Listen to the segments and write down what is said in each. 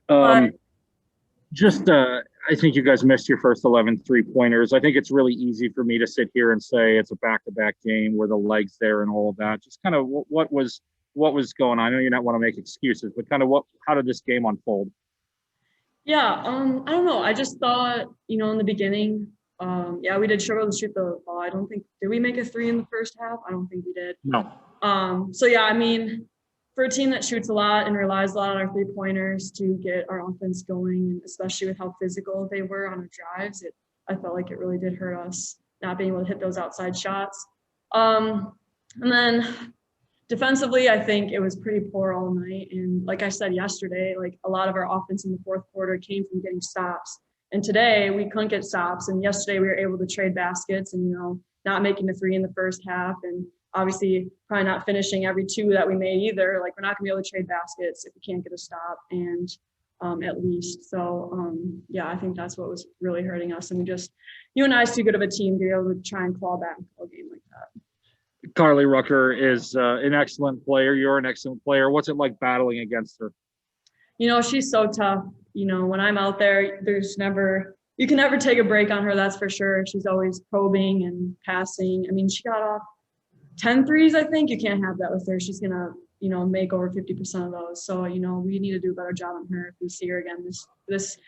But Um, just, I think you guys missed your first 11 3-pointers. I think it's really easy for me to sit here and say it's a back-to-back game where the legs there and all of that. Just kind of what was going on. I know you don't want to make excuses, but kind of how did this game unfold? yeah, I don't know. I just thought, in the beginning, yeah, we did struggle to shoot the ball. I don't think did we make a three in the first half? I don't think we did. No. So yeah, I mean, for a team that shoots a lot and relies a lot on our 3-pointers to get our offense going, and especially with how physical they were on our drives, I felt like it really did hurt us not being able to hit those outside shots. And then defensively, I think it was pretty poor all night. And like I said yesterday, like a lot of our offense in the fourth quarter came from getting stops. And today we couldn't get stops. And yesterday we were able to trade baskets and, not making the three in the first half. And obviously probably not finishing every two that we made either. Like we're not gonna be able to trade baskets if we can't get a stop and at least. So yeah, I think that's what was really hurting us. And UNI is too good of a team to be able to try and claw back a game like that. Carly Rucker is an excellent player. You're an excellent player. What's it like battling against her? She's so tough. When I'm out there, you can never take a break on her, that's for sure. She's always probing and passing. I mean, she got off 10 threes, I think. You can't have that with her. She's going to, make over 50% of those. So, we need to do a better job on her if we see her again this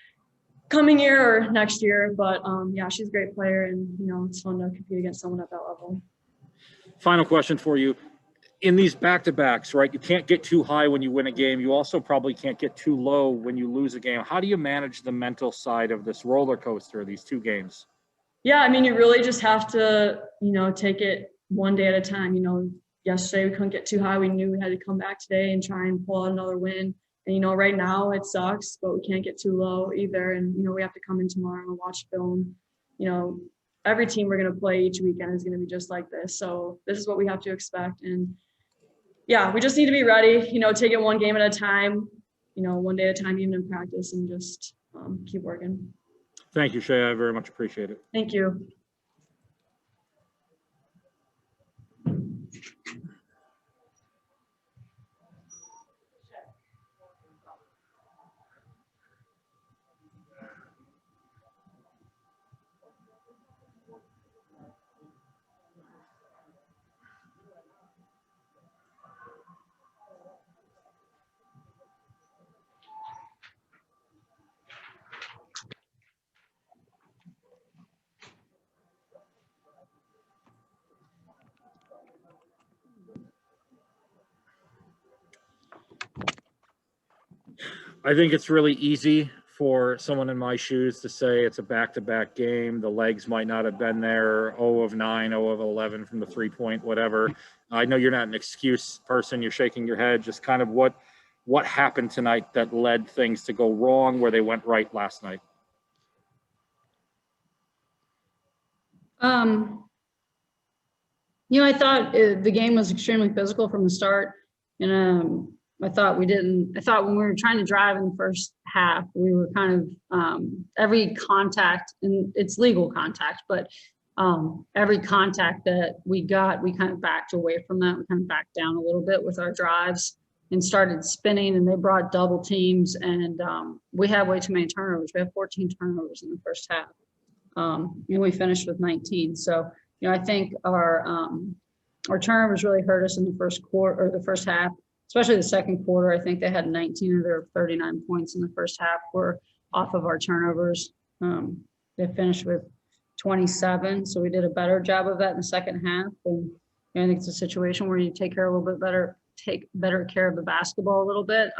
coming year or next year. But, yeah, she's a great player, and, it's fun to compete against someone at that level. Final question for you. In these back-to-backs, right, you can't get too high when you win a game. You also probably can't get too low when you lose a game. How do you manage the mental side of this roller coaster, these two games? Yeah, I mean, you really just have to, take it one day at a time. Yesterday we couldn't get too high. We knew we had to come back today and try and pull out another win. And, right now it sucks, but we can't get too low either. And, we have to come in tomorrow and watch film. Every team we're going to play each weekend is going to be just like this. So this is what we have to expect. And yeah, we just need to be ready, take it one game at a time, one day at a time, even in practice, and just keep working. Thank you, Shay. I very much appreciate it. Thank you. I think it's really easy for someone in my shoes to say it's a back-to-back game. The legs might not have been there, 0 of 9, 0 of 11 from the 3-point, whatever. I know you're not an excuse person. You're shaking your head. Just kind of what happened tonight that led things to go wrong where they went right last night? I thought the game was extremely physical from the start. And I thought when we were trying to drive in the first half, we were kind of every contact, and it's legal contact, but every contact that we got, we kind of backed away from that. We kind of backed down a little bit with our drives and started spinning, and they brought double teams, and we had way too many turnovers. We had 14 turnovers in the first half. And we finished with 19. So, I think our turnovers really hurt us in the first quarter or the first half, especially the second quarter. I think they had 19 of their 39 points in the first half were off of our turnovers. They finished with 27. So we did a better job of that in the second half. And I think it's a situation where you take better care of the basketball a little bit.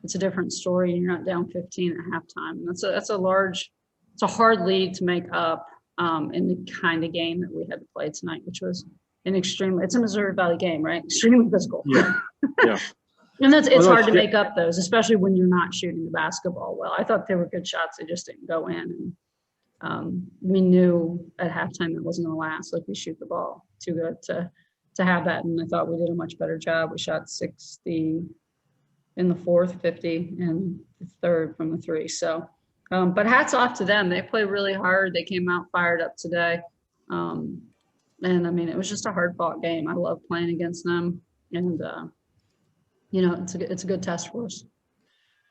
It's a different story. You're not down 15 at halftime. And it's a hard lead to make up in the kind of game that we had to play tonight, which was it's a Missouri Valley game, right? Extremely physical. Yeah. And it's hard to make up those, especially when you're not shooting the basketball well. I thought they were good shots. They just didn't go in. And we knew at halftime that wasn't going to last. Like, we shoot the ball too good to have that. And I thought we did a much better job. We shot 60 in the fourth, 50 in the third from the three. So, but hats off to them. They played really hard. They came out fired up today. And I mean, it was just a hard fought game. I love playing against them. And, it's a good test for us.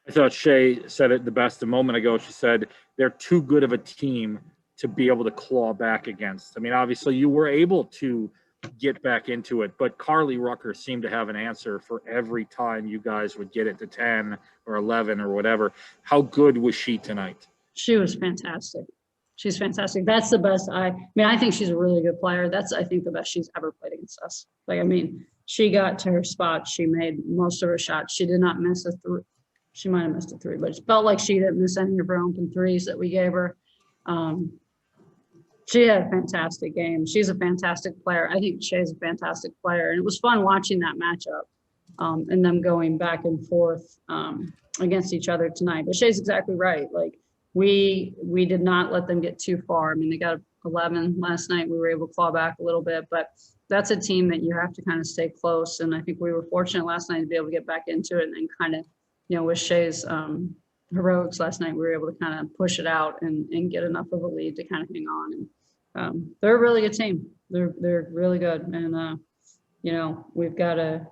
I thought Shay said it the best a moment ago. She said they're too good of a team to be able to claw back against. I mean, obviously you were able to get back into it, but Carly Rucker seemed to have an answer for every time you guys would get it to 10 or 11 or whatever. How good was she tonight? She was fantastic. She's fantastic. That's the best. I mean, I think she's a really good player. That's, I think, the best she's ever played against us. Like, I mean, she got to her spot. She made most of her shots. She did not miss a three. She might have missed a three, but it felt like she didn't miss any of her open threes that we gave her. She had a fantastic game. She's a fantastic player. I think Shay's a fantastic player. And it was fun watching that matchup and them going back and forth against each other tonight. But Shay's exactly right. Like, we did not let them get too far. I mean, they got 11 last night. We were able to claw back a little bit, but that's a team that you have to kind of stay close. And I think we were fortunate last night to be able to get back into it and then kind of, you know, with Shay's heroics last night, we were able to kind of push it out and get enough of a lead to kind of hang on. And they're a really good team. They're really good. And, you know, we've got to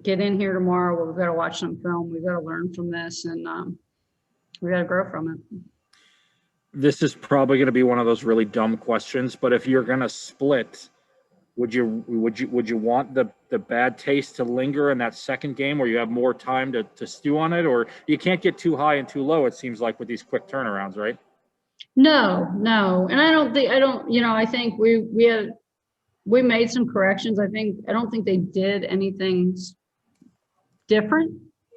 get in here tomorrow. We've got to watch some film. We've got to learn from this, and we got to grow from it. This is probably going to be one of those really dumb questions, but if you're going to split, would you want the bad taste to linger in that second game where you have more time to stew on it? Or you can't get too high and too low, it seems like, with these quick turnarounds, right? No. And I think we made some corrections. I don't think they did anything different.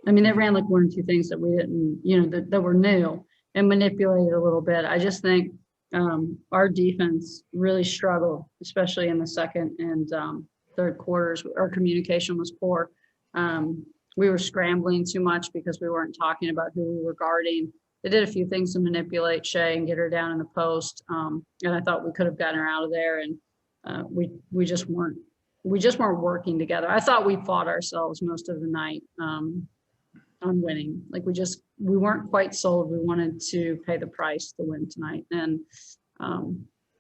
I mean, they ran like one or two things that we didn't, you know, that were new and manipulated a little bit. I just think our defense really struggled, especially in the second and third quarters. Our communication was poor. We were scrambling too much because we weren't talking about who we were guarding. They did a few things to manipulate Shay and get her down in the post. And I thought we could have gotten her out of there. And we just weren't working together. I thought we fought ourselves most of the night on winning. Like, we weren't quite sold. We wanted to pay the price to win tonight. And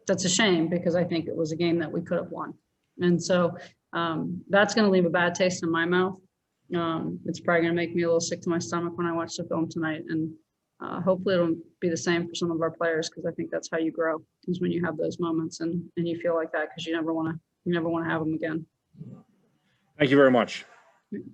that's a shame because I think it was a game that we could have won. And so that's going to leave a bad taste in my mouth. It's probably going to make me a little sick to my stomach when I watch the film tonight. And hopefully it'll be the same for some of our players, because I think that's how you grow, is when you have those moments and you feel like that, because you never want to have them again. Thank you very much. Thank